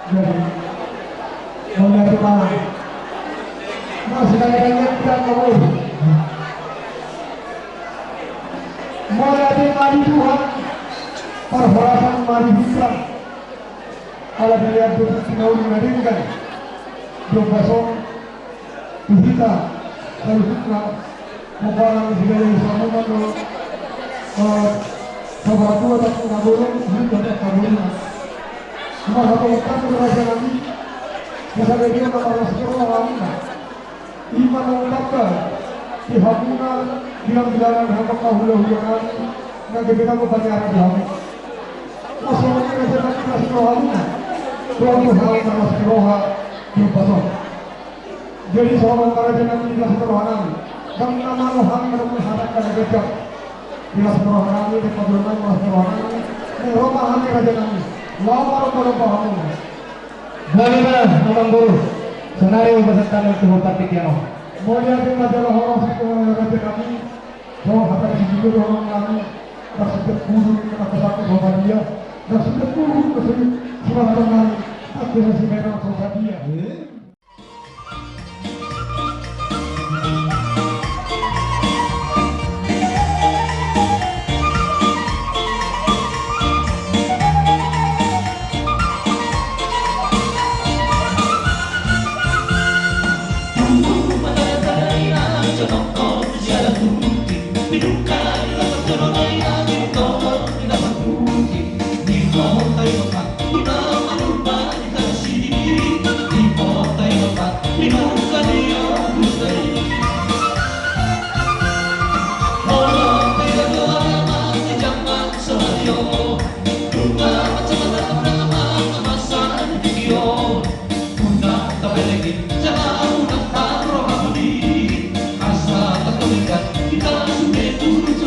Jadi mulai kemana? Masih banyak tidak mau. Mulai mari Tuhan, perhorasan mari Islam. Kalau dilihat dosis mau menadingkan, Profesor kita kalau kita membangun segala sesuatu sesuatu atau kabulun ini tidak kabulun. Cuma satu waktu berasa nanti bisa jadi orang sekolah orang iman mengungkapkan dihabukan bilang-bilangan hamba kahula-hulakan nanti kita bertanya arah dihabu masalahnya kerja nanti kita sekolah suatu hal sama sekolah yang pasang jadi seorang kerja nanti kita sekolah nanti dan nama Tuhan menemukan hadapan kerja kita sekolah nanti di pabrik sekolah nanti ini romahan kerja nanti lama-lama paham bagaimana Nomang Guru senario beserta Bupati Tiano mulai adalah orang sekolah raja kami bahwa kata di orang kami tersebut guru kata satu bahwa dia dan sudah guru tersebut sudah tenang akhirnya si memang bahwa dia Kita sudah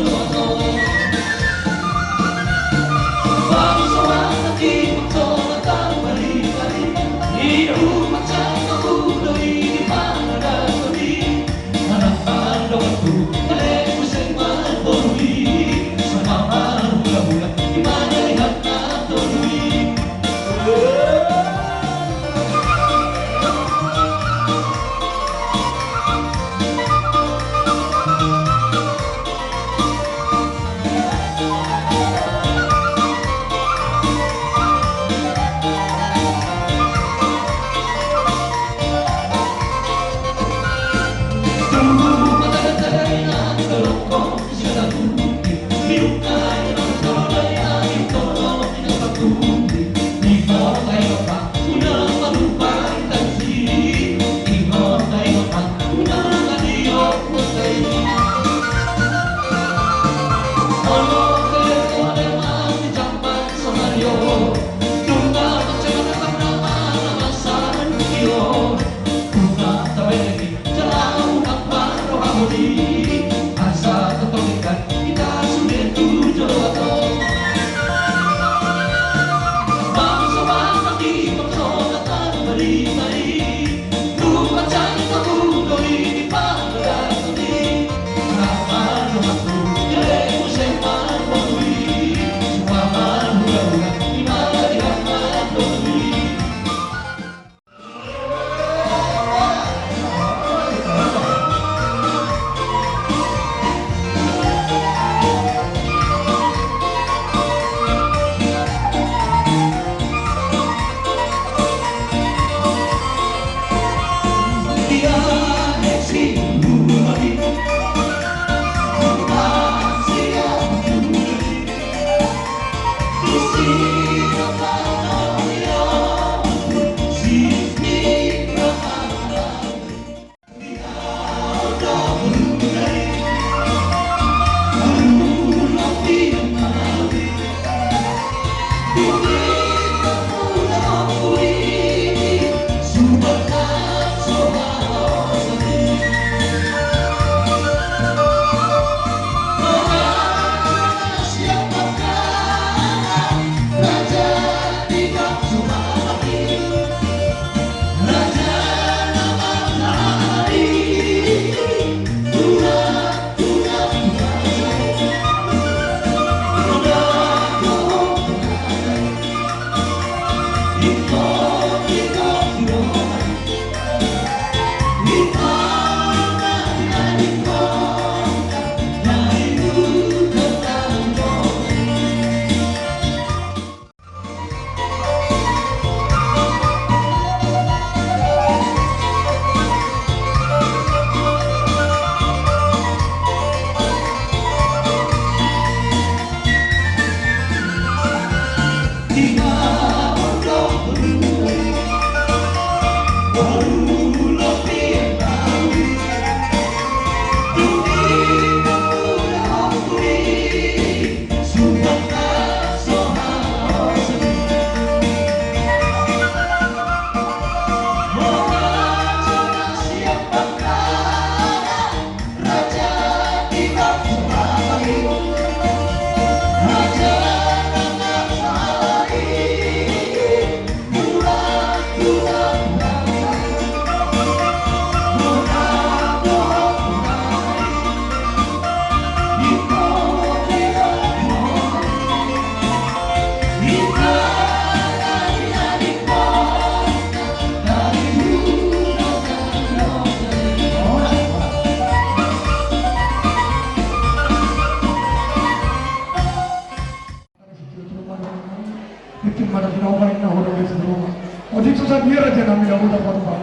biar aja kami kamu dapat apa?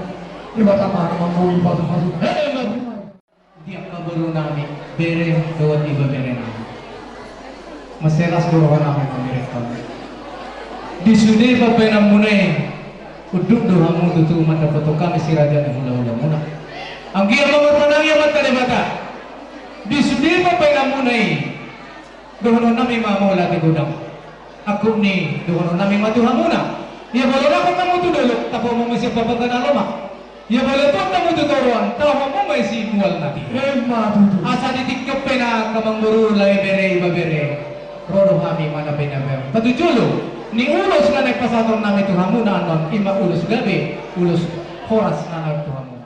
Iba tamar mampu iba masuk. Dia kaburu nami bere dawat iba bere nami. Maselas doa nami pemerintah. Di sudi papenam munai. Uduk doa mu tutu mata foto kami si raja ni hula muna. Ang giya mangurpanang yamat kalibata. Di sudi papenam munai. Doon nami mamula ti gudang. Ako ni doon nami matuha muna. Ya boleh lah kita mau dulu, tapi mau masih bapak kenal lama. Ya boleh tuh kamu tuh turuan, tahu mau masih mual nanti. Asa ditikap pena kamang buru lai bere iba bere. Rodo kami mana pena bere. Patu julu, ni ulos na nagpasatong namin tuh hamu na anon ima ulos gabi, ulos horas na nagtuha mo.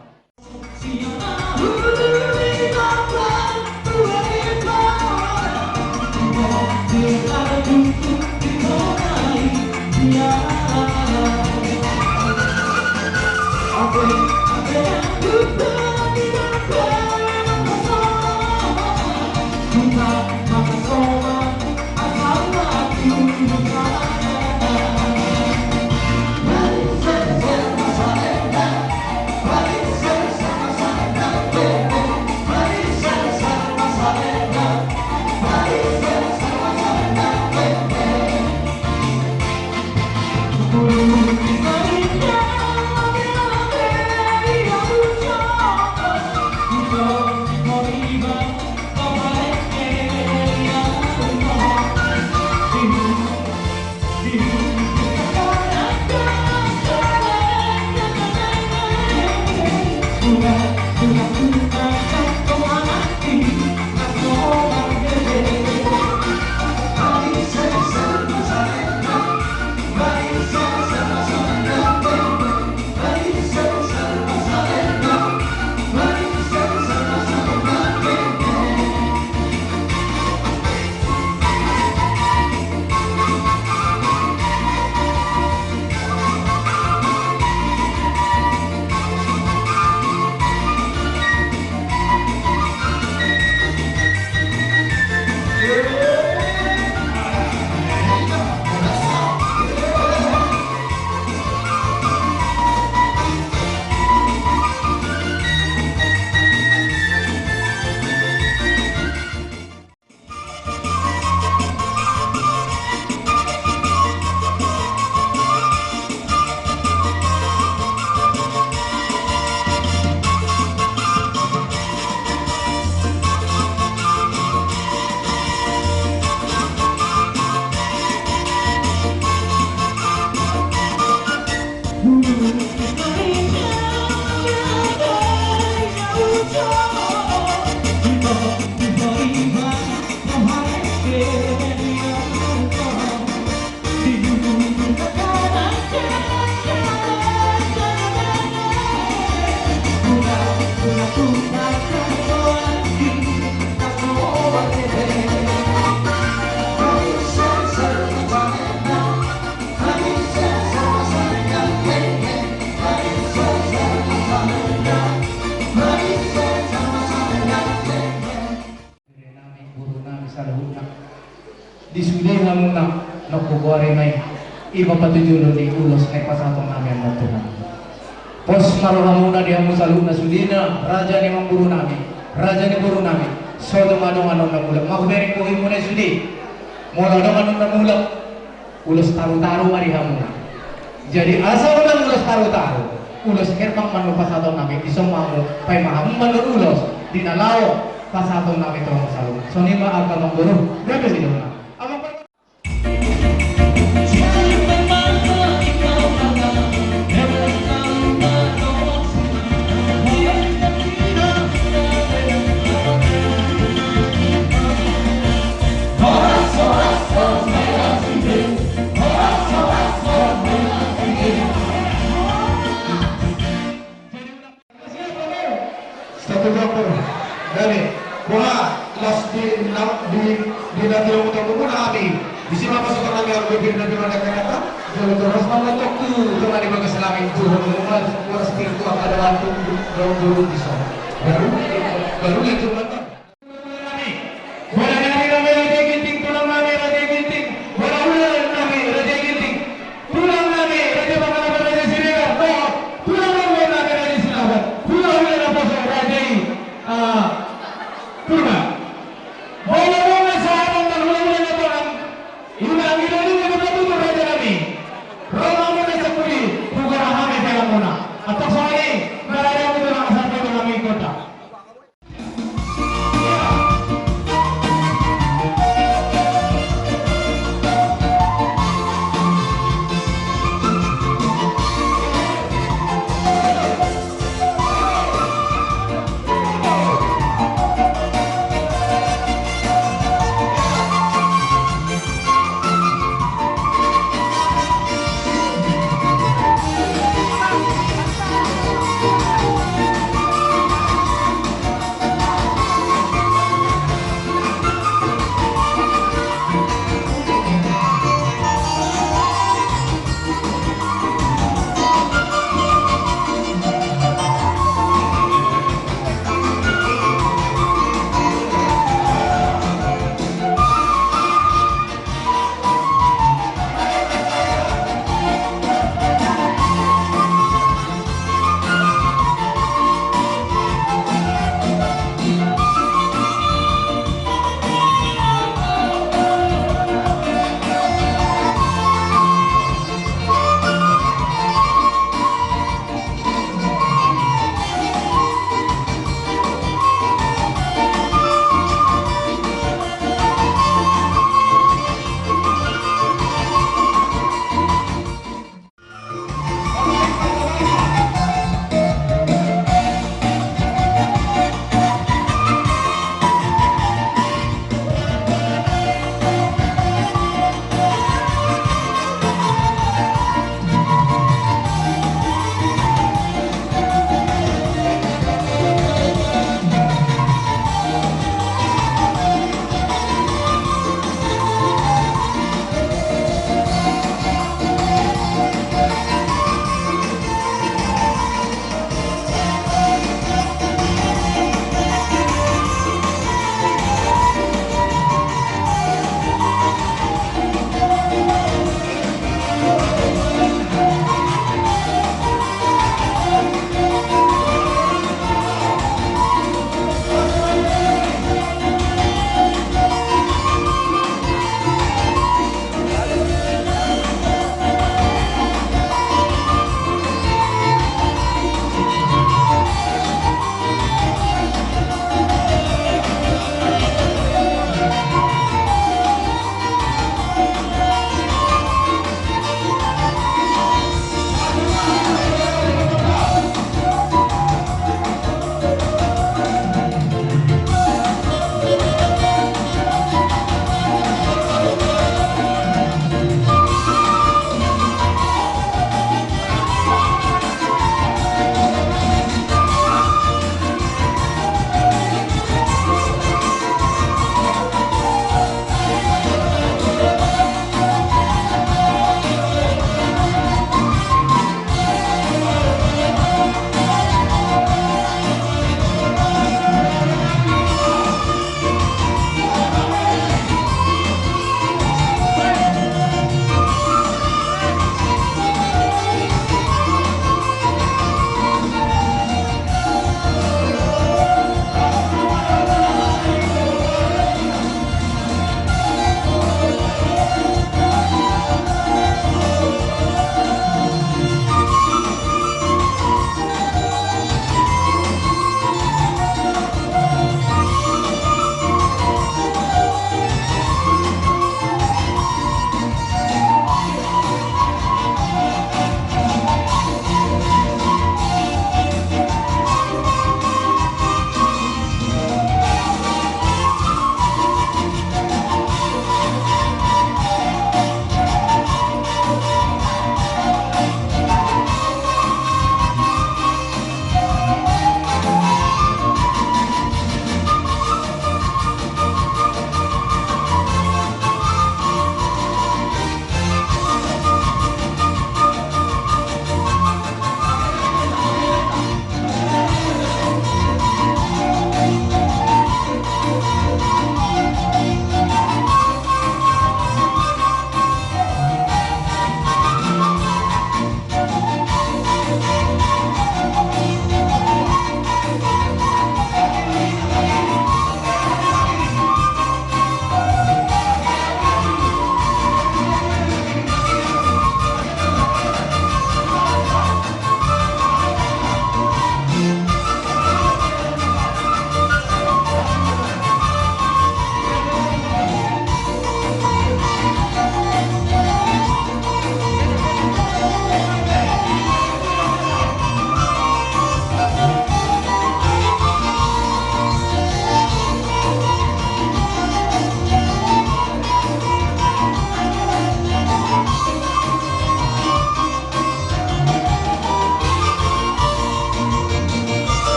Disudai namun nak kubuari may iba patujulo ni ulos ay pasatong namin ng Tuhan. Pos maruhamuna di hamu saluna sudina raja ni mamburu namin, raja ni buru namin. So dumanong anong namulak, makubering kuhin mo na sudi. Mula dong anong namulak, ulos taru-taru mari hamuna. Jadi asal ng ulos taru-taru, ulos kerpang manu pasatong namin isang mamu pay mahamu manu ulos dinalao pasatong namin tong saluna. So ni maaga mamburu, grabe sila na. Natin utang mo na kami. Bisi mapasukan namin ang gobyerno na pinagkakata. Terus mamatok tu dengan ibadah selamin Tuhan mengumat kuasa spiritual pada waktu daun di sana. Baru itu mantap. Bola nari kami raja ginting, tulang kami raja ginting, bola ular kami raja ginting, tulang kami raja bangala raja sirega.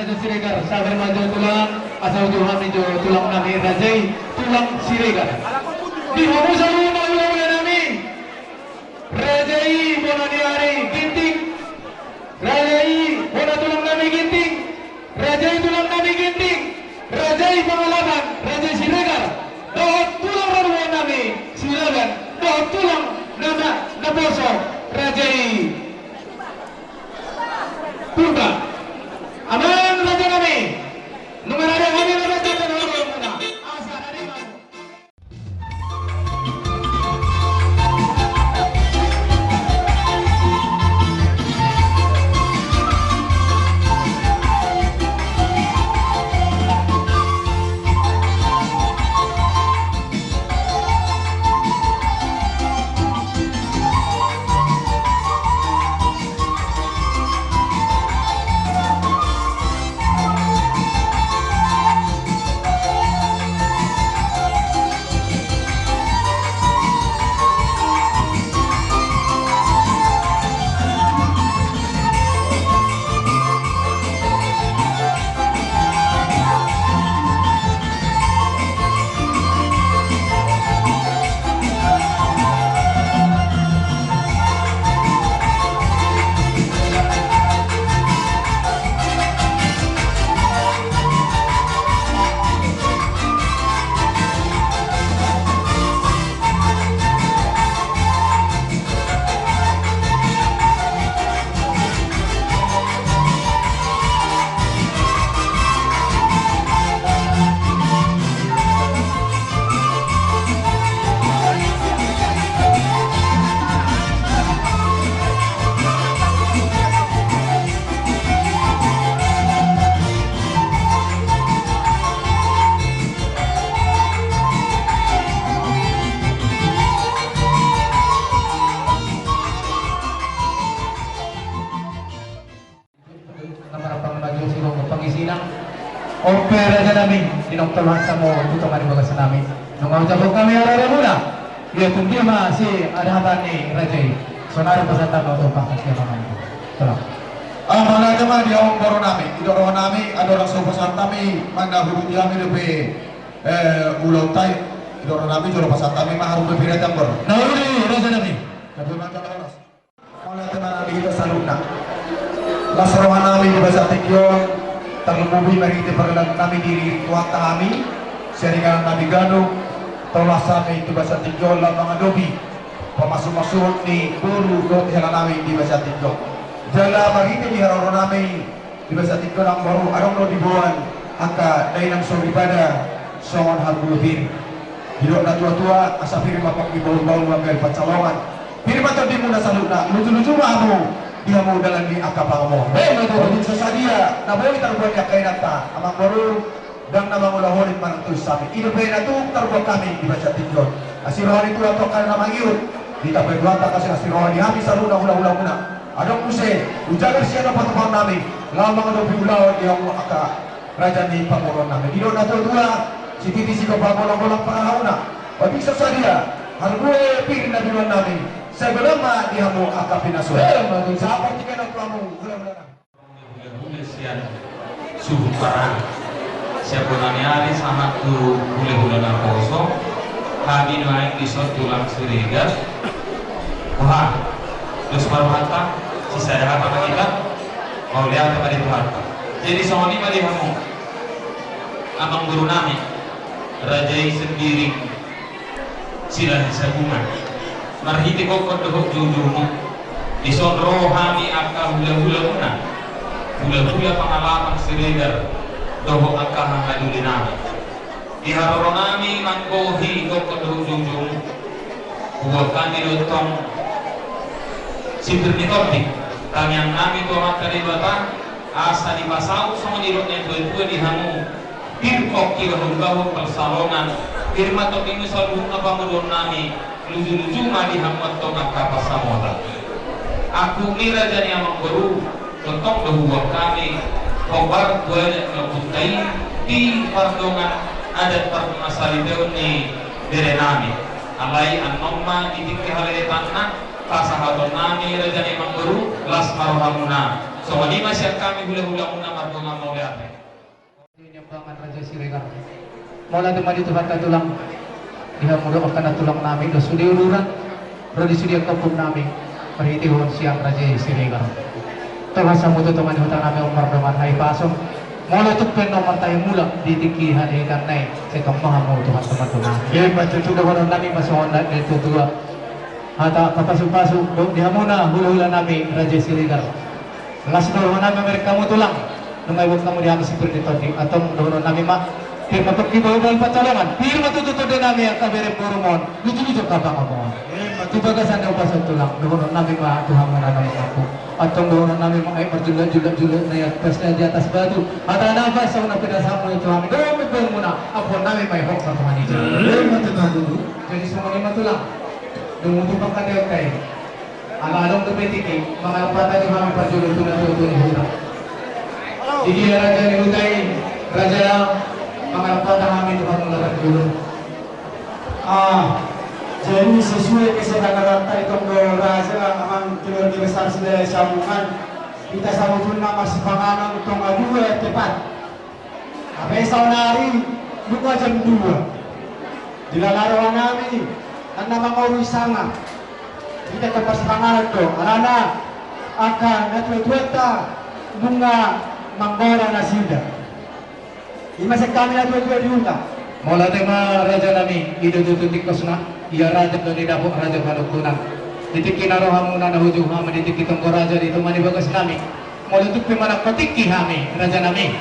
Raja Siregar sabar maju tulang asal Tuhan itu tulang nami Rajai tulang Siregar di hamu salu ulah nami Rajai bonaniari ginting Rajai bona tulang nami ginting Rajai tulang nami ginting Rajai pengalaman Rajai Siregar doh tulang raruan nami Siregar doh tulang nama naboso Rajai Purba aman raja kami numerada kami raja dan orang muda asa dari mau opera raja nami dinoktolan samo tutong ari bagas nami nung jabok kami arara muna ya tundia masih ada hatan ni Rajai sonari pasatan auto pakas ya kami tolong Mana teman di awang baru nami, itu orang nami, ada orang sopasan kami, mana hulu dia lebih ulau tay, itu orang nami jual pasal kami mah harus lebih rajin ber. nah ini raja nami Tapi macam mana? Oleh teman nami kita saluna, lasrohan nami di bahasa Tikyon, terlebih mari kita perkenalan kami diri tuan kami, seringan nami Ganu, tolak kami itu bahasa Tikyon, lambang adobi, pemasuk-masuk di buru dot helan nami di bahasa Tikyon. Jala bagiti di hararon nami di bahasa Tikon ang baru arong no dibuan angka dahil ang suri pada songon hagulupin hidok na tua-tua asa firma pak di bawang-bawang wagal pacalongan firma to di muna sa luna lucu-lucu mo dia mo dalan di akapang mo betul sesadia na boleh terbuat ya kay nata amang baru dan namang ulaholit manang tulis sami ino bay na to terbuat kami di bahasa Tikon asirohan itu atau karena mangyut di tapay duwata kasi asirohan di hami sa luna ulang-ulang muna adong muse ujagar siya na patupang namin lamang ano biulaw yung aka raja ni pangulong namin ino na tua si titi si kapamulang-ulang pangahaw na pabig sa sadia hargue pir na bilang namin sa belama diha mo aka pinasuha sa apart ka ng plamo ulang-ulang hule siyan suhu parang siapa nani sama tu hule-hule na poso kami naik di tulang Siregar wah terus baru hantar sisa ada apa kita mau lihat kepada Tuhan jadi soal ini mari kamu abang guru nami Rajai sendiri sila sagungan marhiti ko kodoh jujumu di sonro kami akan hula-hula muna hula-hula pengalaman Siregar doho akan haduli nami di haroro nami mangkohi ko kodoh jujumu buat kami dotong sipir ni topik kami yang nami tu amat kali bata asa di pasau sama di rotnya dua di hamu pirkok kira bahu persalongan firma topik ini selalu apa menurut nami lucu-lucu mah di hamu atau ngakak pasamoda aku mira jadi amang baru tentang dahulu kami kobar dua ngebutai di pardongan adat permasalahan ni dari nami alai anoma di tinggi halai tanah pasahabat nami rajani mangguru las marohamuna So lima siang kami hula-hula muna marbongan mau lihat. Nyambangan Raja Siregar. Mula teman itu kata tulang. Dia mula akan tulang nami do sudi uluran. Rodi sudi kampung nami. Perhitihon siang Raja Siregar. Terasa mutu teman hutang nami umar dengan hai pasong. Mula tu pen nomor tayo mula di tikihan ikan naik. Saya kembang mau Tuhan teman-teman. Dia baca sudah orang nami masuk onda itu tua. Hata kapasuk-pasuk dia muna hula-hula nami Raja Siregar. Ngasih dorong nami mereka kamu tulang. Nungay wag kamu diami seperti tadi atau dorong nami mak. Firma pagkibaw ng patalongan. Firma tututo din nami ang kabere porumon. Luto-luto ka ba mo? Tubagasan daw pasok tulang. Dorong nami mak Tuhan mo na naman ako. Atong dorong nami mak ay marjulat-julat na yan. Pas na di atas batu. At nabas sa unang pinasama ito kami. Dorong mo ba muna. Apo nami may hok sa Tuhan ito. Jadi semua lima tulang. Dumutupang ka daw kayo. Alalong tumitiki, mga patay yung mga parjulo tunatuto ni Huda. Hindi Raja ni Huday, Raja lang, mga patay kami yung mga parjulo. Jadi sesuai kesepakatan itong Raja amang keluarga besar sendiri sambungan kita sambutun nama sepanganan itong dua tepat. Sampai saunari buka jam 2. Dilalarawan namin ang namang orisanga. Kita tempat sepanganan to, arana akan natutueta bunga manggora na sida. Imasek kami natutueta diunta. Mula tema Raja nami, idutututik ko suna, iya Raja do ni dapok Raja Panukunan. Ditiki naroha muna na hujung hama, ditiki tongko Raja dito manibagas nami. Mula tuk pimanak patiki hami, Raja nami.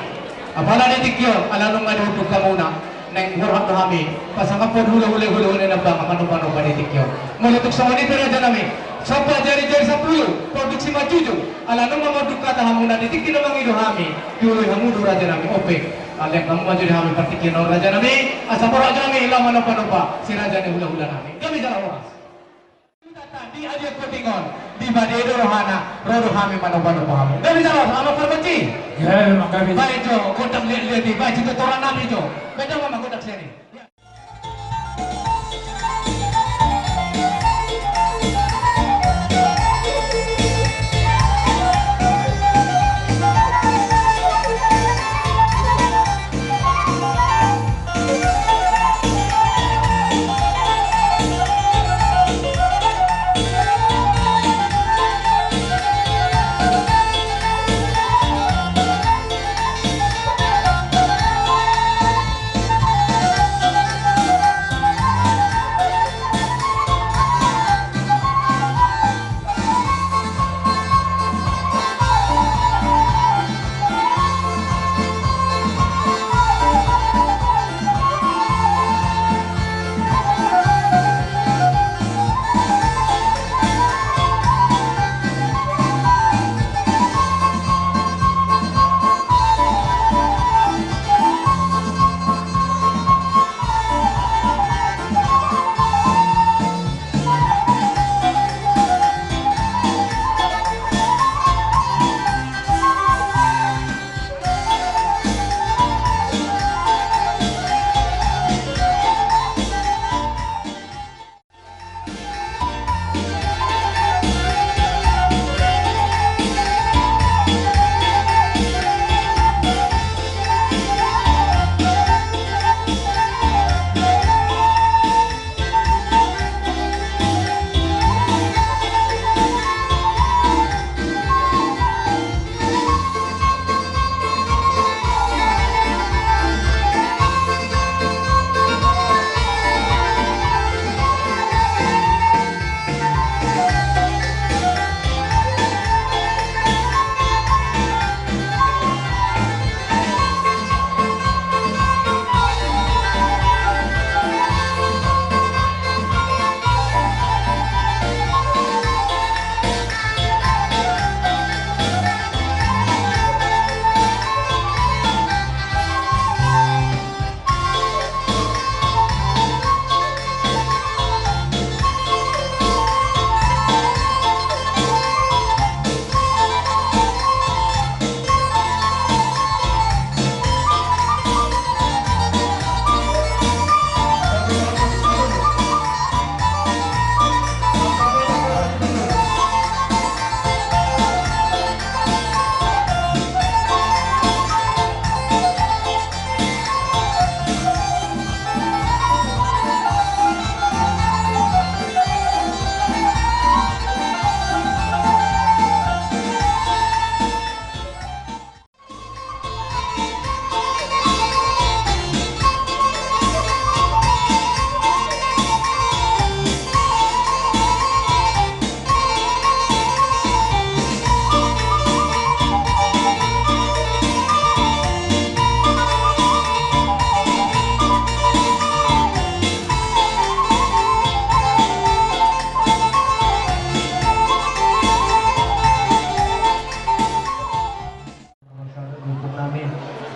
Apala ditikyo, alanong manuhutog ka muna. Neng hurhat kami pasang kapon hula-hula na bang mano-mano pa ditikyo. Mulutok sa manito na dyan namin. Sopa jari-jari sa puyo, produksi majujo. Ala nung mga duka tahamu na ditikyo na mga idohami. Yuloy hamudo raja namin, ope. Alek kamu maju di hami partikyo na raja namin. Asa po raja namin, ilang mano-mano pa. Si raja ni hula-hula namin. Kami jalan oras. Di adia kotingon, di badedo rohana, rodo hami mano-mano pa hami. Kami jalan, ama perbenci. Ya, makanya. Baik jo, kotak lihat di, baik itu orang nabi jo. Beda mama kotak sini.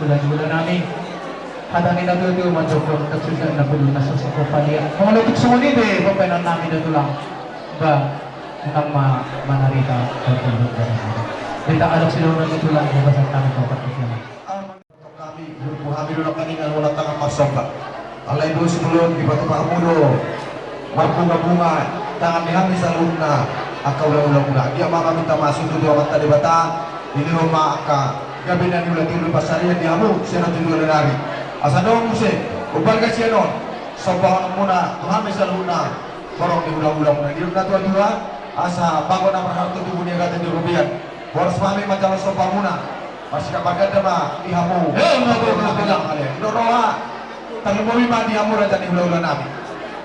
Tulan-tulan namin. Hadangin na doon yung manjokok at susan na bulo na sa sakopalya. Kung lutok sa ulit eh, papanan namin na tulang. Ba, nang manarita o tulog na namin. Dita alok sila ng tulang kung basang namin ito kapatid. Kami, grupo kami doon kanina wala tangang magsamba. Alay doon sinulod, di ba ito makamulo? Marpunga-bunga, tangan ni kami sa luna, akaw-ulaw na. Di ang mga kami tamasun doon ang talibata, diniho maaka, gabi na nila tinuloy pasarihan di amo, siya na tinuloy na rin. Asa doon mo siya, ubal ka siya noon, sabahan muna, kami sa luna, parang di ulang-ulang na. Di na tuwa-tuwa, asa bago na marahal ito niya kata di Rubian. Boros mami macam sopa muna. Masih kapag ganda ma dihamu. Mga bilang kali. Doroha. Tanggapin ma dihamu na tani hula-hula namin.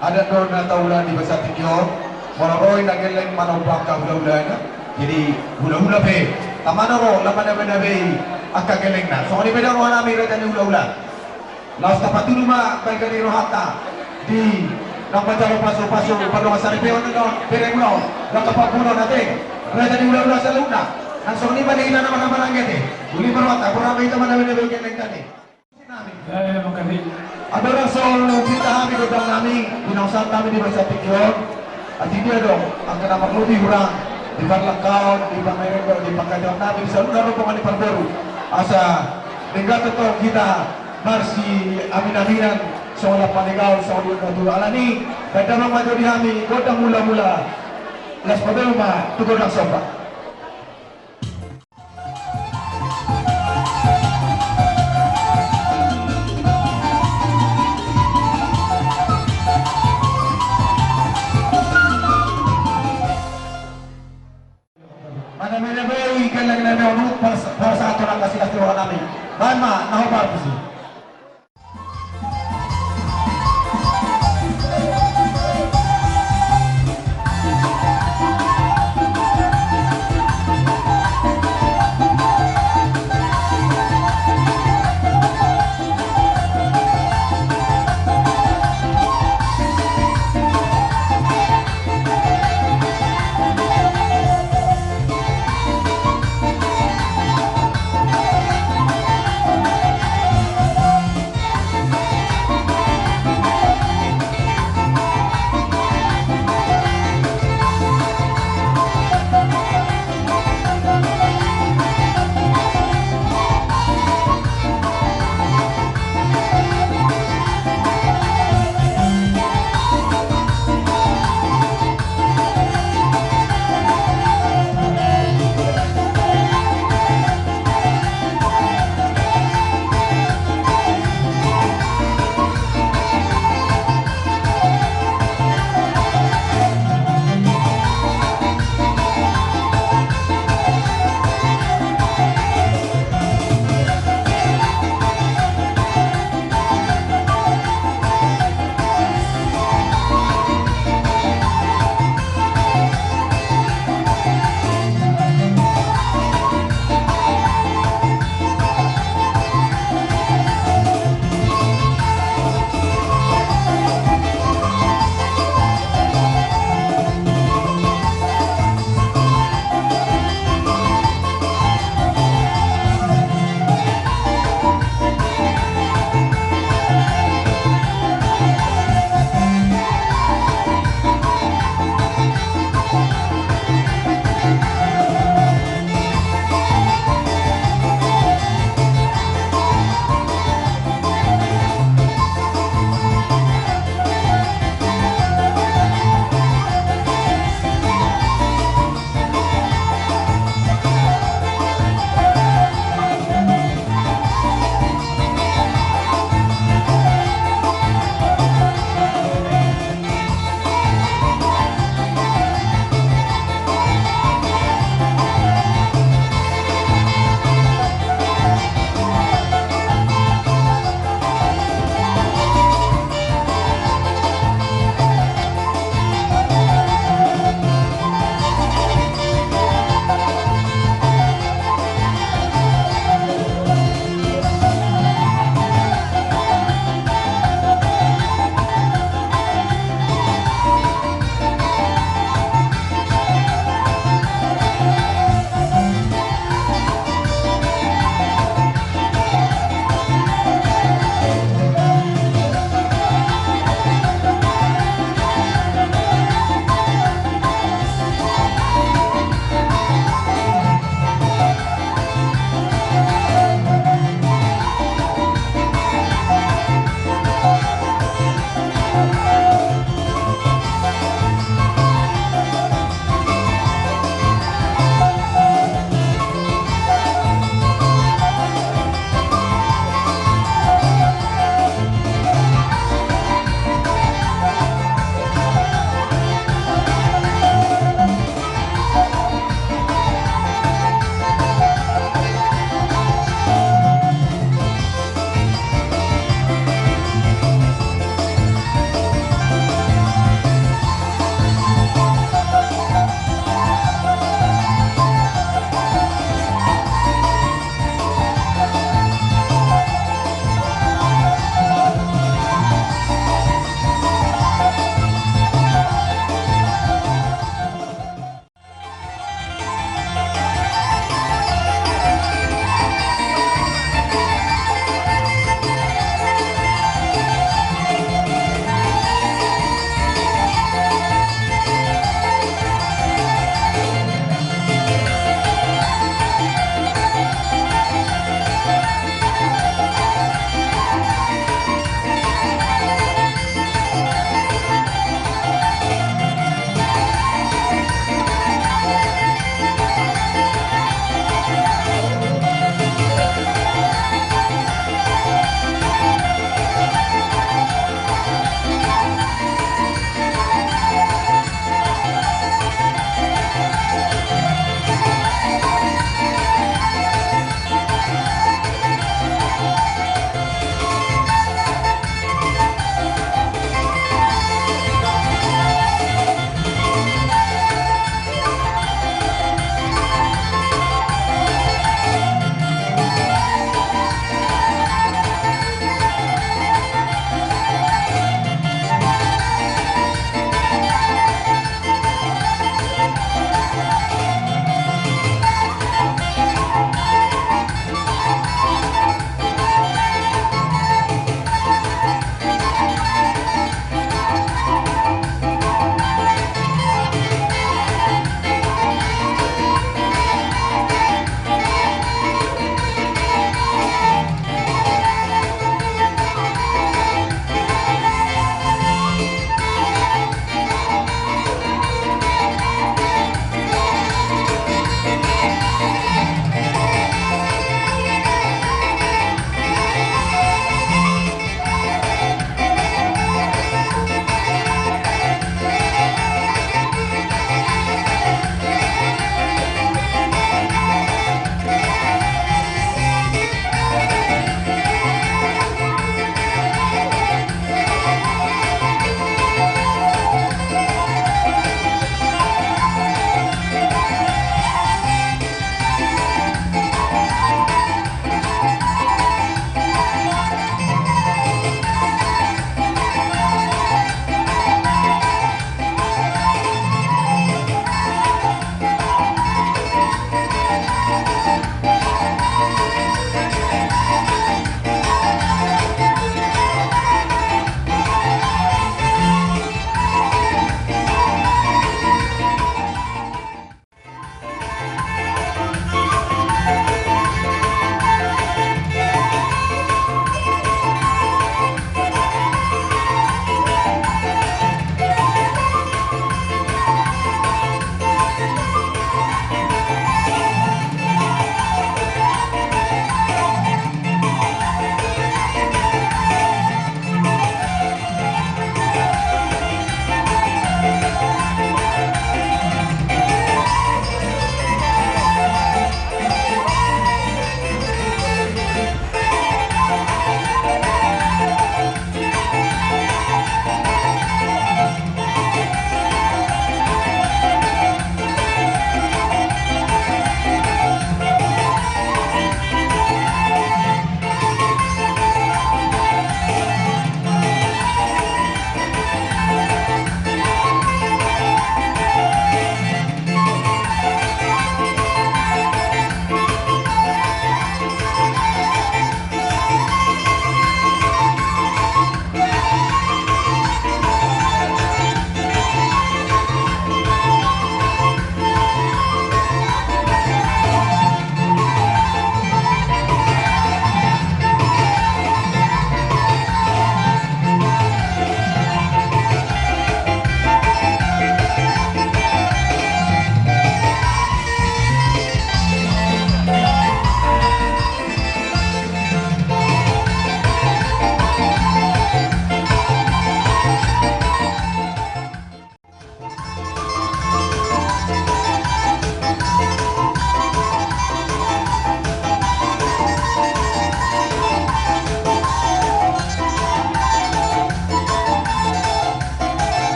Ada doon na taulan di basa tinyo. Mararoy na galing manubang ka hula-hula na. Jadi hula-hula be. Tama na ro, laman na be akagaling na. So kani ba roha namin rin tani hula-hula. Laos tapatulo ma kay gani rohata. Di nang pajaro paso-paso palo kasaripeon na doon. Pero mo nakapagulo natin. Rin tani hula-hula sa luna. Ang soni ba nila naman ang barangay eh? Uli marwata, kurang ito man namin nabigyan ng tani. Adora so, kita kami kodang namin, pinausan namin di Basa Pikyon, at hindi dong, ang kanapaglubi hurang, di Barlakaw, di Pangayroon, di Pangkajang namin, sa luna rin po ni Parbero. Asa, ninggato to kita, marsi amin-aminan, sa wala panigaw, sa ulit na tuwa. Alani, kahit namang majori kami, kodang mula-mula, las Pabelma, tukod ang sopa. Ikan lagi na meunut para sa ato lang kasi namin. Bama, nahubar po siya.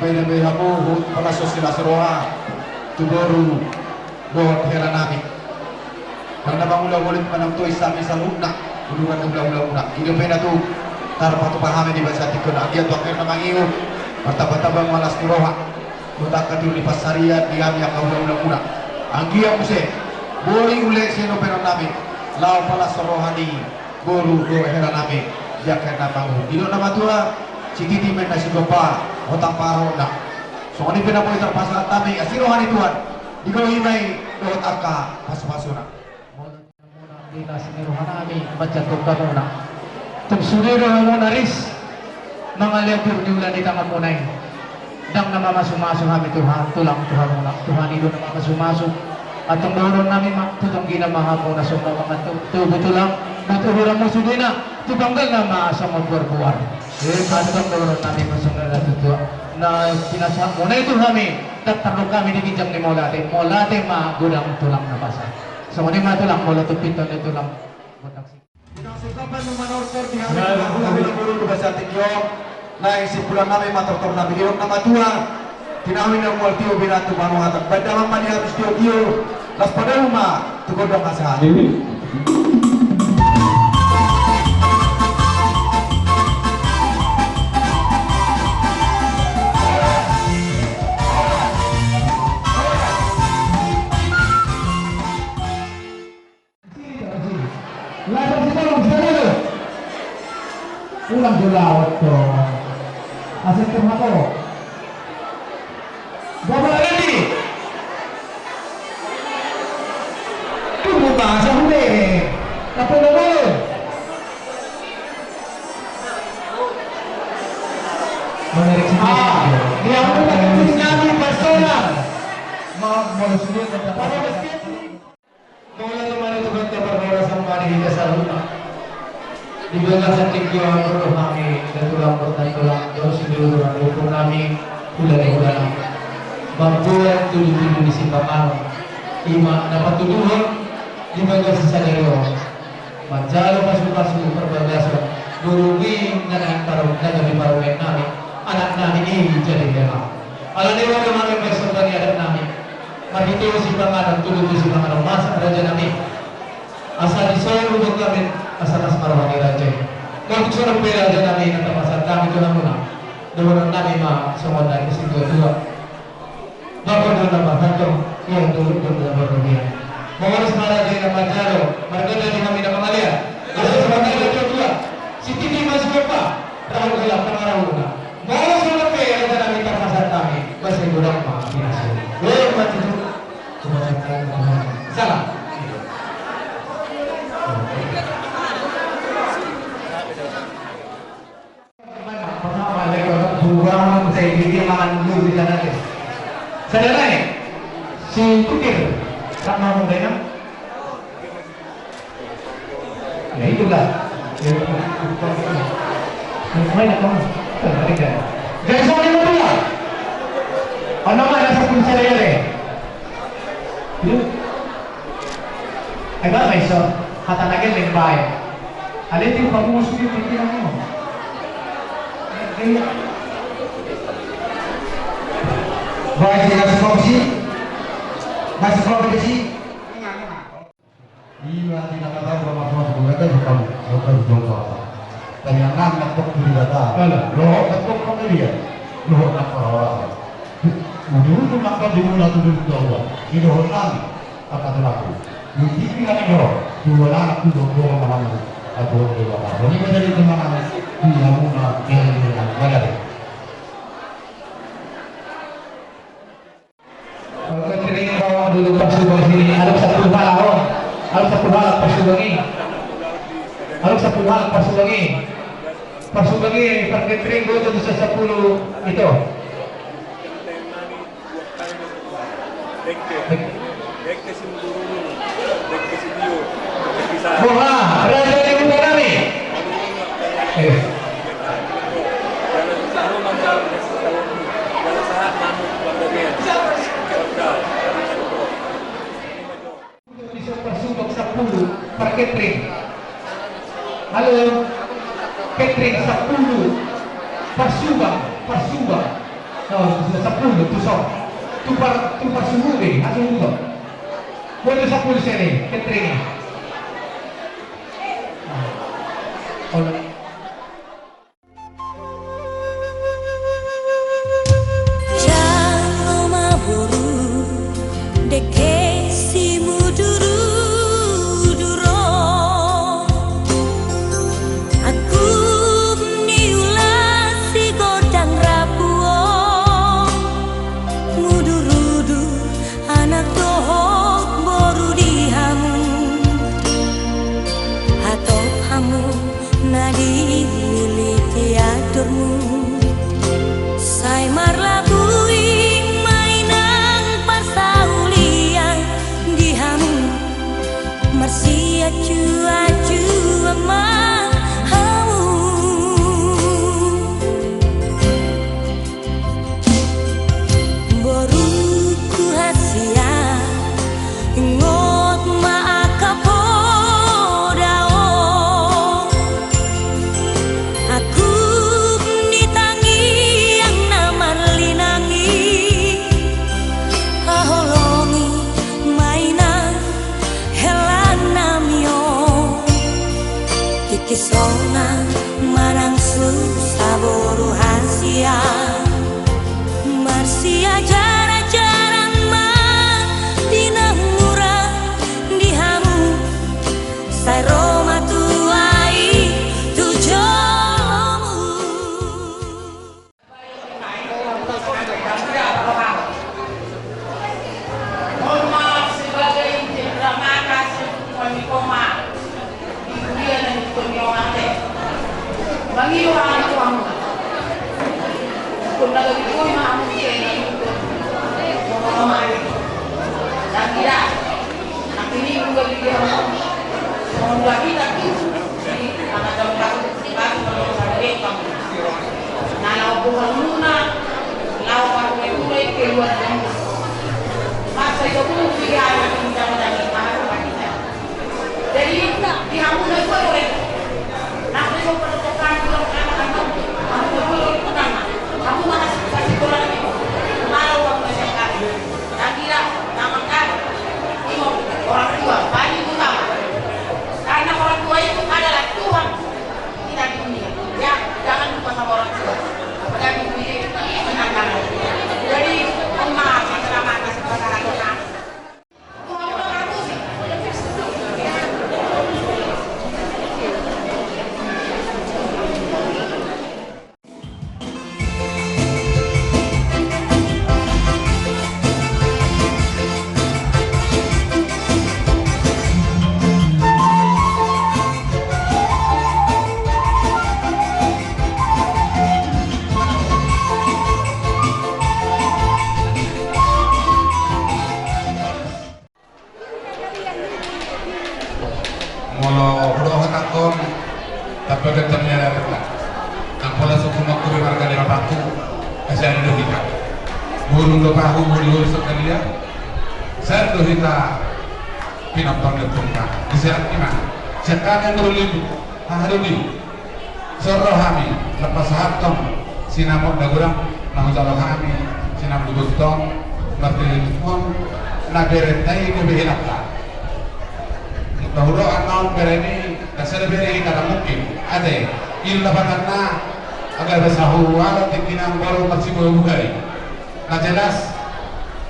pwede may hapo para sila siroha tuboro buhat hera namin karena bangulah ulit pa ng tuwis sa amin sa luna ulungan ng ulang-ulang muna hindi pa na ito tarpa ito pahamin di ba sa tikon agyan ito akir na mangiyo martaba-tabang malas siroha butak ka ito lipas sariat di kami ang ulang-ulang muna ang giya mo siya boleh ulit siya no pero namin lao pala siroha ni guru do hera namin dia kena bangun dilo na matura sikiti men na sigopa otang paro na so ani pinapoy sa pasal tami asirohan ni Tuhan ikaw himay doot aka paso-paso na muna dina sinirohan namin bacato kanuna tumsuriro mo na ris mga lebur ni ulan itang amunay dang namamasumaso kami Tuhan tulang Tuhan muna Tuhan ilo namamasumaso at ang doron namin tutong ginamaha ko na summa mga tubo tulang matuhuran mo sudina tubanggal na maasa magbuar-buar at ang doron namin masunod na tutua na pinasa mo na ito kami tatarong kami di kijang ni Molate magudang tulang na basa so ni matulang mula tupito na tulang pinasukapan ng manorkor di kami nagulong ko ba sa ating yung na isip pulang namin matortor na bilirok na matua tinawin ng multiyo binato manuhatag badamang manihabis tiyo las pada rumah tukod ang kasahan ulang julawat to asin kemako Bapak ready tunggu bahasa hule apa nama menarik yang punya kami personal mau sudah dapat bola kemarin itu kan berbola sama di dasar rumah di belasan tinggi orang kami dan tulang bertanya terus dulu hukum kami udah bangkuan tujuh di simpang ima dapat tuduhan di bagian sisa jero manjalo pasu-pasu perbatasan gurugi nganak taruh naga di parlemen kami anak kami ini jadi lemah ala dewa kemarin besok tadi ada kami mati itu simpang tuduh di simpang masa raja kami asal disuruh untuk kami asal asmarwani raja kalau disuruh bela raja kami nanti pasal kami itu namuna dewa kami mah semua dari situ dua Bapak dalam bahasa yang dulu dalam berlebihan. Mengurus marah dengan Manjaro, mereka dari kami nama kalian. Asal sebagai yang kedua, si Titi masih apa? Tahu gelap pengarah una. Mau sampai yang ada kami terpasar kami, masih kurang maaf biasa. Mati itu, cuma salah. Pertama mereka buang saya bikin makan dulu di sana deh. Saudara si Kukir tak mau dengan ya itulah main apa mereka jadi semua yang betul apa nama ada satu saya deh itu agak besar kata lagi lebih baik ada itu kamu masukin pikiran kamu Baik, masih kompetisi. Iya, tidak tahu berapa masuk mereka bukan berjuang apa. Dan yang nama tok tidak tahu. Loh, tok kamu dia. Loh, apa orang? Dulu tu maka dimulai tu dulu tahu. Ini orang apa terlaku. Mungkin kita ni orang. Dua anak tu dua orang atau dua orang. Ini menjadi teman-teman. Dia mula dia ada. Dulu pas subang sini ada satu hal pas subangi pas catering gue tuh bisa 10 itu bola raja di muka kami per catering. Halo, catering 10 Pasubang. sudah 10 tusok. Tupar suhu deh, langsung tuh. Boleh 10 sini, catering. Jangan maburu deke si muduru duro aku niulah si godang rapuo mudurudu anak dohok boru dihamu atau hamu nadi lili tiadurmu say marlabui mainang parsaulian dihamu marsia cuacu amah hamu boruku hasia ngot maakapo dao aku ditangi yang namar linangi aholongi mainan helan namio kikisona marang susah boru hasia marsia jarang-jarang mah tinang murah dihamu say Roma tuai tujumu Hormat sebagai drama kasih koma di dunia dan di dunia mati. Bagi orang tuamu, kau nak bagi kau mah amu kini, kau mah dan kira, nak ini juga dia mau lagi tak tu, anak jam baru kalau sampai kamu, nah lau bukan muna, lau baru mulai keluar dari masa itu pun dia yang menjadi mahasiswa kita. Jadi di kampung itu boleh. Nak besok pertukaran pulang anak-anak, kamu boleh pertama. Kamu mana kasih pulang itu? Malu waktu SMA. Dan kira nama kan, ini orang tua paling utama. Karena orang tua itu adalah Tuhan kita di dunia. Ya, jangan lupa sama orang tua. Apalagi di dunia itu anak-anak. Jadi maaf, selamat kasih pada anak-anak. Molo udah takon tapi ketemnya ada tak. Nampola suku makuri warga di Batu, saya ada kita. Burung do bahu burung sekali ya. Saya do kita pinapon de tungka. Bisa gimana? Sekarang berlibu, hari ini. Soroh kami lepas hatong sinamot dagurang nang jalo kami sinam dugutong berarti pun naberetai kebehinata. Bahwa anak berani dasar beri kata mungkin ada illa bakarna agar besahu wala tikinan baru masih berbukai. Nah jelas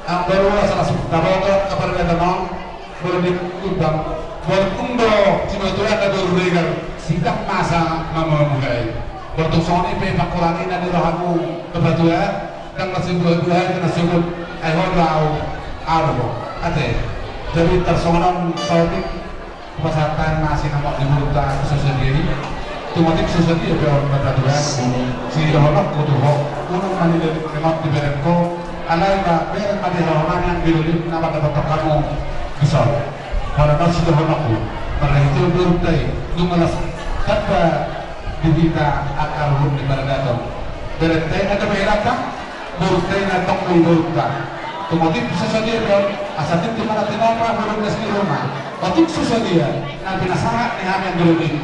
ang baru salah satu tabaga kabar katanon baru dikutang baru kundo cuma itu ada berregal sidang masa nama bukai. Bertusoni pe pakulangi dan rohamu kebetulan dan masih berbukai kena sebut ayah rau arbo ada jadi tersonon sautik pasatan masih nampak di mulut khusus sendiri otomatis khusus sendiri biar beraturan si rohok kudu hok unung mani dari remote di berengko alai ba ber mani rohok yang bilulim nama kata kamu besar pada nasi rohokku pada itu bertai lungalas tanpa dibita akal hukum di baradaton bertai ada berata bertai na tokul berta otomatis bisa saja biar asatin di mana tinapa baru di rumah otik susah dia nanti nasahat nih yang dulu nih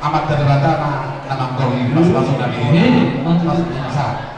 amat terbatas nama kau ini langsung dari ini langsung nasahat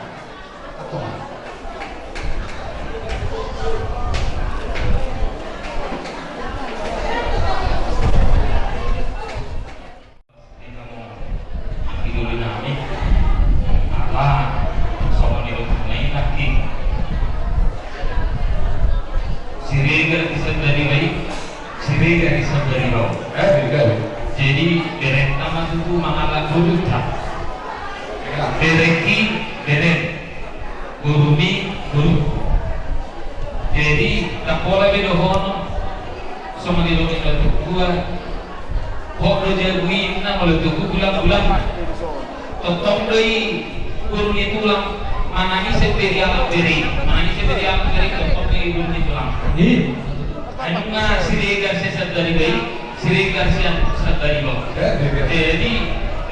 Jadi derek nama itu mengalah guru tak, dereki derek, gurumi guru. Jadi tak boleh bedohon, sama di lokasi itu gua, kok dojaguin nama itu bulan-bulan, totong doi guru itu ulang, mana ni seperial beri, totong doi guru itu ulang. Anu nggak sirigar sesat dari bayi. Sirigar siang sadari lo. Jadi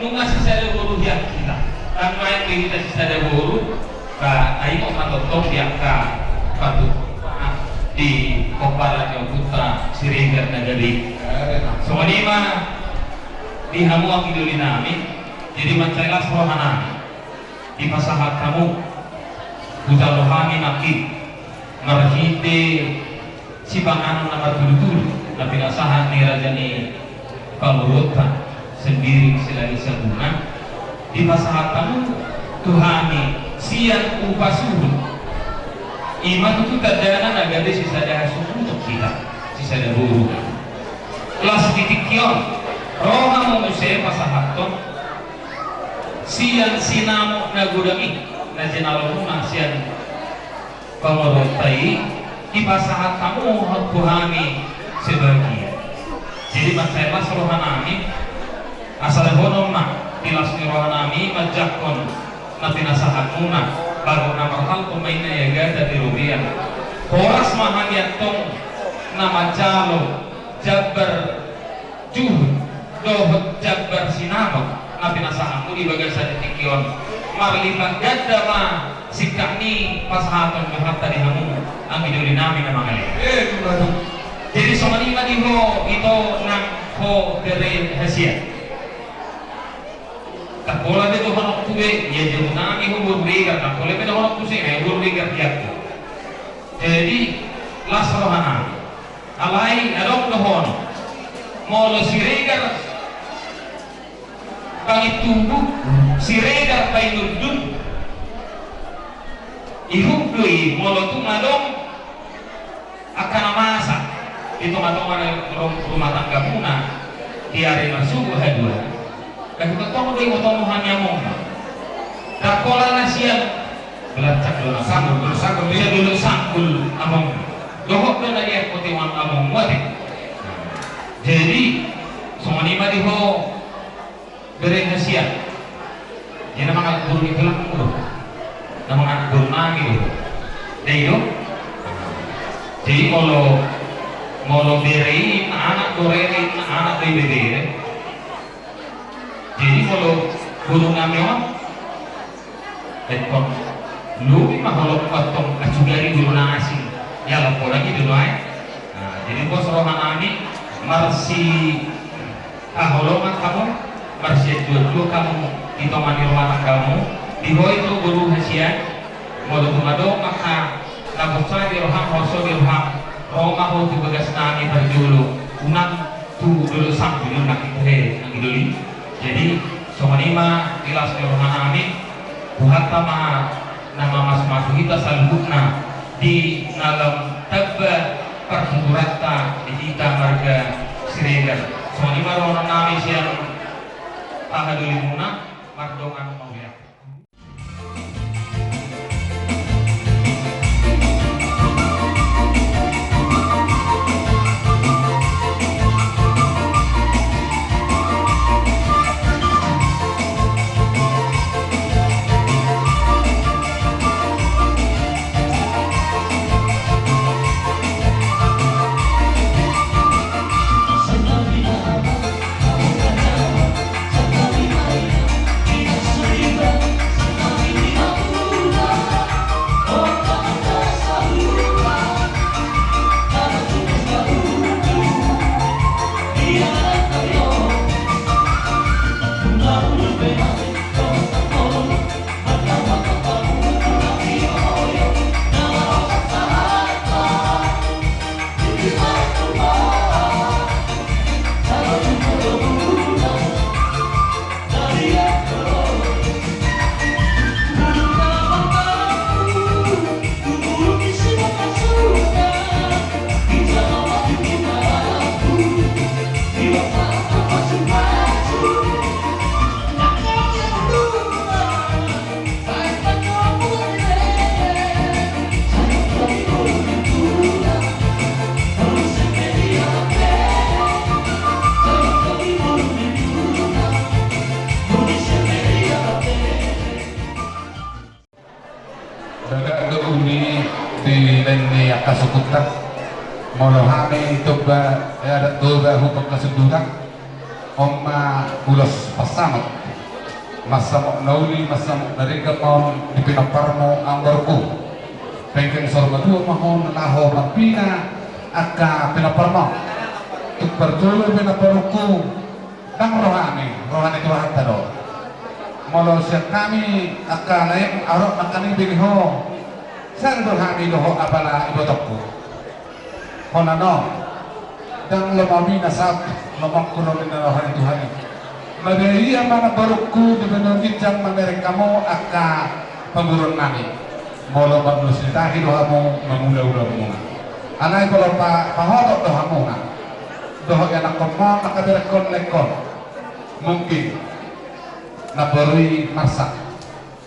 nunga sisa guru dia kita. Kan main kita sisa guru. Ka ayo mau matotong dia ka patu di Kopara Jawa Putra Sirigar Nagari. Semua ini mah di hamu akiduli nami. Jadi mencailah rohana di pasahat kamu. Buta rohani nakit marhite sibangan nama dulu. Tapi nasahan ni raja ni palurutan sendiri selagi sabungan di pasahat kamu Tuhani siang upasuhun iman itu tadana nagade sisa dah suku untuk kita sisa dah buru las titikyon roha manusia pasahat ton siang sinamo nagudami na jenaluna siang palurutai di pasahat kamu Tuhani sebagian. Jadi masalah rohanami asal honoma tilas rohanami majakon nabi nasahatuna baru nama hal pemainnya ya gada di rubian horas mahaniatong nama jalo jabar juhud dohut jabar sinama nabi nasahatmu di bagian saja tikion marlibat gada mah sikani pasahaton berhatta di hamu amiduli nami nama kali jadi sama lima di ho itu nang ho dari hasil. Tak boleh itu honok tuwe, ya jadi nami ho berliga, tak boleh itu honok tuwe, ya berliga tiap. Jadi las rohana, alai adok dohon, molo siregar, bagi tubuh siregar pai nudun, ihukui molo tu ngadong akan masak. Itu matong rumah tangga muna di area masuk hadua dan kita tahu dari otong hanyamong tak kola nasian belacak dulu sangkul among dohok dan dia potewan among wate jadi semua lima diho beri nasian jadi nama guru itu lah nama guru nagi deh jadi kalau molo berein anak gorein anak bebere jadi kalau guru ngamyon ekor lu mah kalau potong acugari guru asing ya lapor lagi dulu nah jadi bos rohanami marsi holongan kamu marsi dua kamu ditomani rumah kamu diho itu guru hasian molo tumado maka nabuksa di roham hoso di roham Roma ho tu bagas nami berdulu unang tu dulu sang dulu nak kita dulu jadi semua lima tilas rohani buhat sama nama mas kita salbukna di dalam tabba perhurata di kita marga Siregar semua lima rohani siang tahaduli muna mardongan mau ya. Sorry, sukuntak molo hami toba ada toba hubang kesendurak oma ulos pasamot masamok nauli masamok narigamon di pinaparmo ang barko pengkeng sormadua mahon naho magpina aka pinaparmo tukpertuloy pinaparuko nang rohani Tuhan tado molo siya kami aka naik arok ng kaning biniho sa rohani loho abala ibotokko honano dan lumami nasab lumakkuno rin na rohani Tuhan madaya mana barukku di benongitjang mamerekamu aka pemburun nami molo maglusitahi dohamu mengula-ulamu anay kalau pahodok dohamu doho yang nakomong nakaberekon lekon mungkin nabarui masak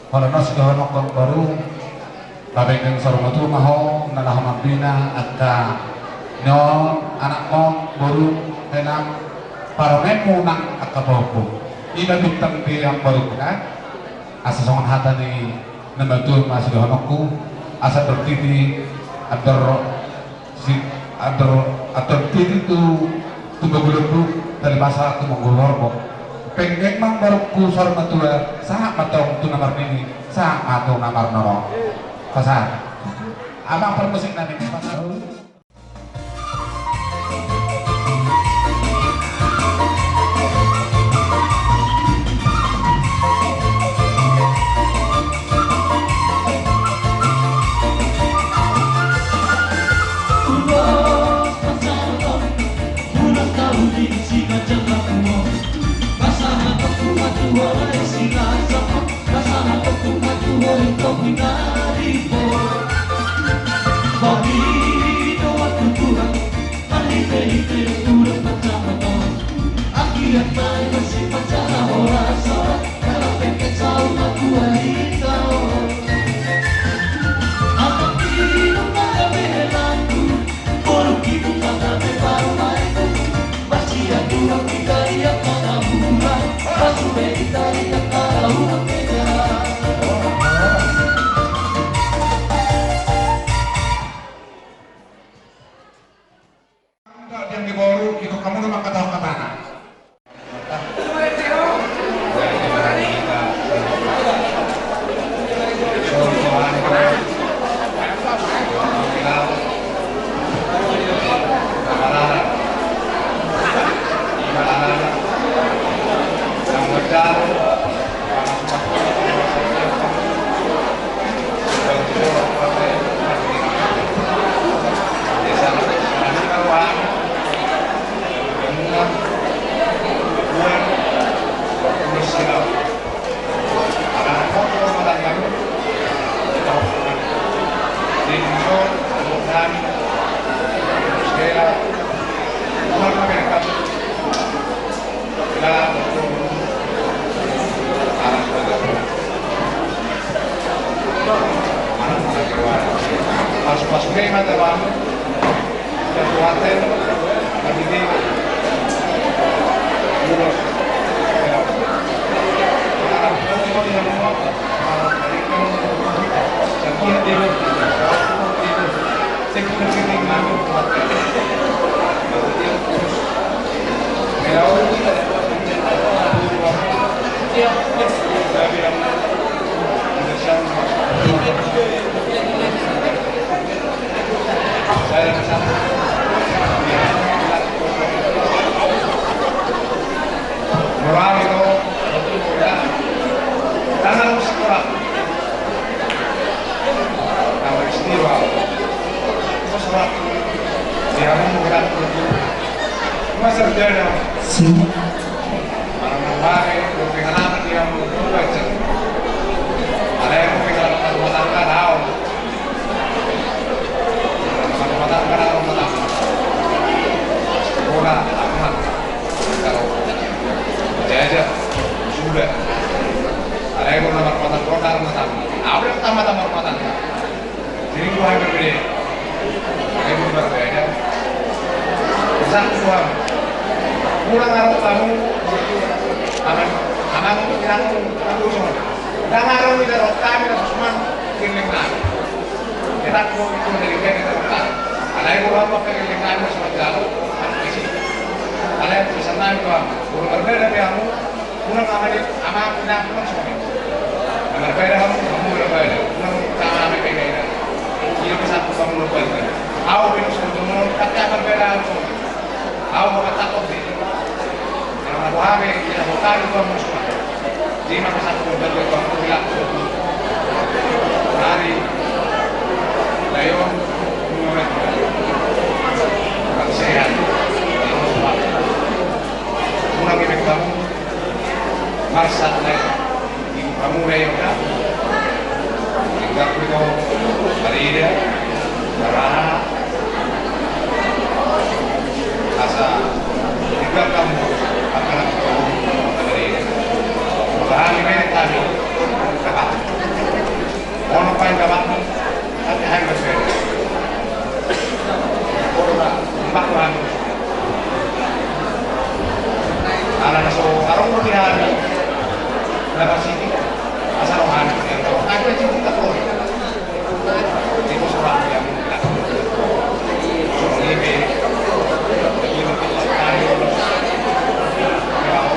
kalau nos doho nokon baru babeng soromatu maho nalahamabina aka nyon anak mong baru enam para memo nang akabobo ina bintang di yang baru kan asa songan hata ni nambatul masih dohanokku asa bertiti ador titi tu bagulurku dari masa aku menggulor kok pengen mang baru ku sormatua sangat matong tu namar ini sangat matong namar noro pasar abang permusik nanti pasar. Kita itu dari Alay ko lang pagkakilingkaan mo sa magkalo, ano kasi? Alay, isang namin ko, kung berbeda pa mo, unang ama pinakulang sa amin. Ang berbeda mo, kamu berbeda. Unang kami kaya hindi na satu kamu berbeda. Ako pinusunod mo, kasi ang berbeda mo. Ako makatakot dito. Ang mabuhami, kinahutari ko ang musuha. Hindi makasatu berbeda ko ang pagkilak ko. Hari, layon, ang sehat, unang ibig kamu, marsat na yung kamu ngayon ka, tinggal ko ito, marida, marana, asa, tinggal kamu, akan ito, marida. Bahagi meron kami, kapat. Ono pa yung kapat mo, at kahan berbeda. Bakwan. Ala na so arong mo tinahami. Dapat siti. Asa rohan. Ako yung siti tako. Hindi ko surang yung lahat. So, ang ibig. Nag-iwan ko sa tayo. Kaya ako.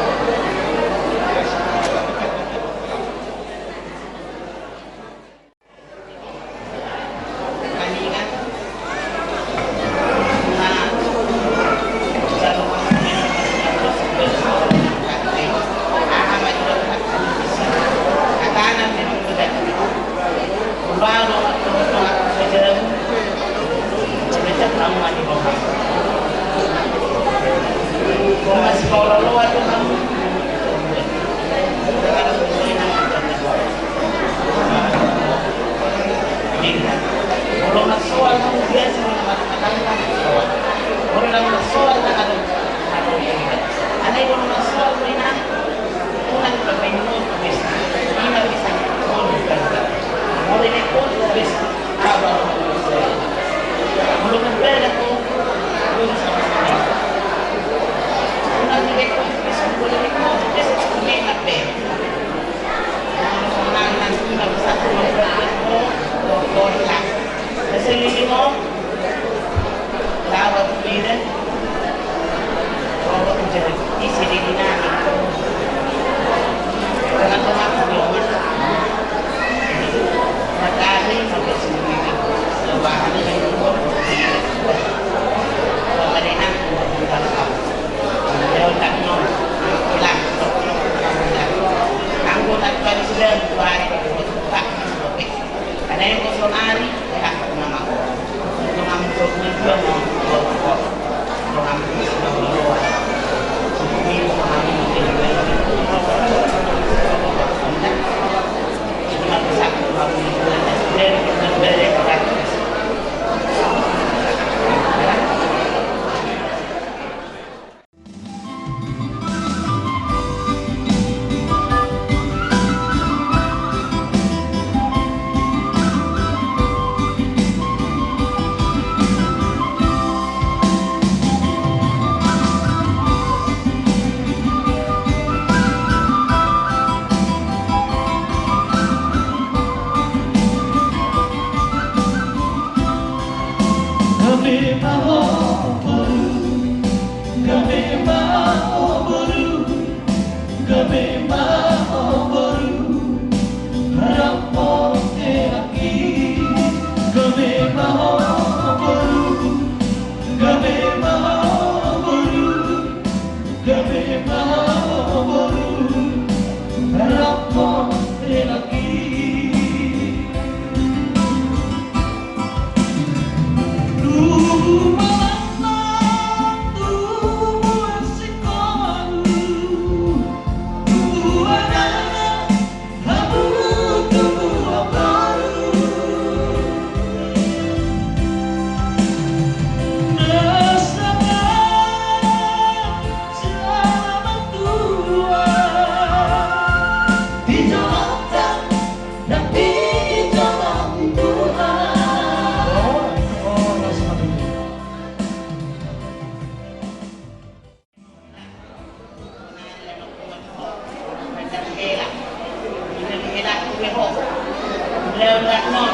Leo nak non,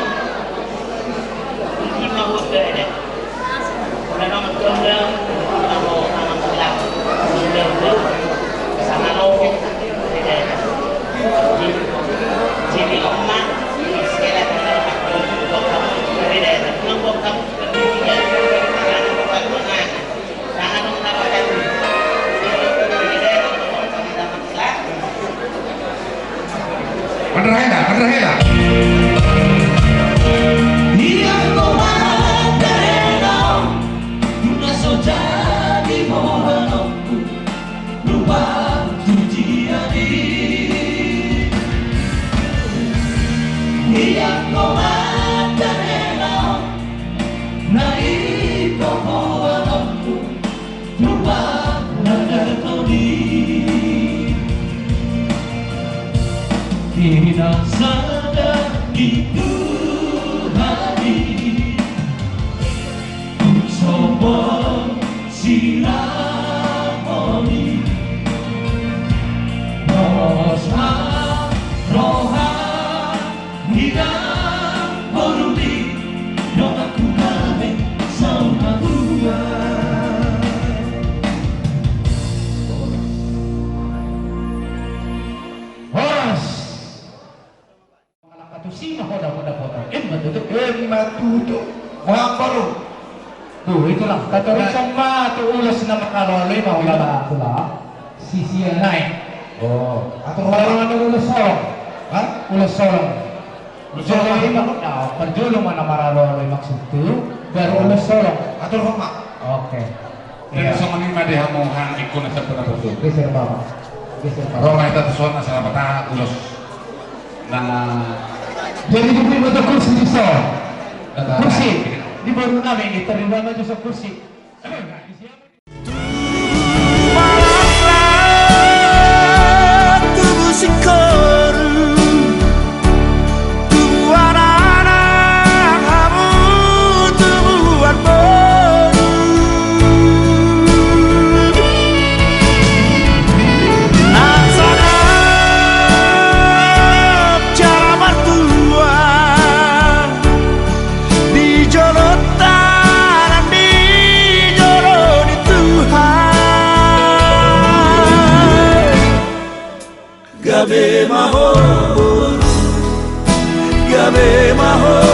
hindi mahusga Madrahela, Madrahela. Tidak sadar itu hati sombong siramoni rosa roha hidang horumi yang aku name sama Matuto. Makamparo. Tuh, itulah. Katolik sama tuh ulas na makaroloy, maulala pula. Sisiyan na eh. Oh. Atau kalau ada ulas solong. Hah? Ulas solong. Ulas Solong solong. ini makna. Perjulong mana maraloy maksud itu. Baru ulas solong. Atau Roma. Oke. Dan sa manima de hamuhan ikon na sa panapuso. Geser bawah. Geser bawah. Roma ita tuson na sa mata ulos na Jadi diberi bentuk kursi di sol. na- Kursi. Di baru namin diterima maju sa kursi. tubuh si koru tubuh anak-anak kamu tubuhan baru nak sadap cara mertua di jolotan di jolo di Tuhan gabe mahor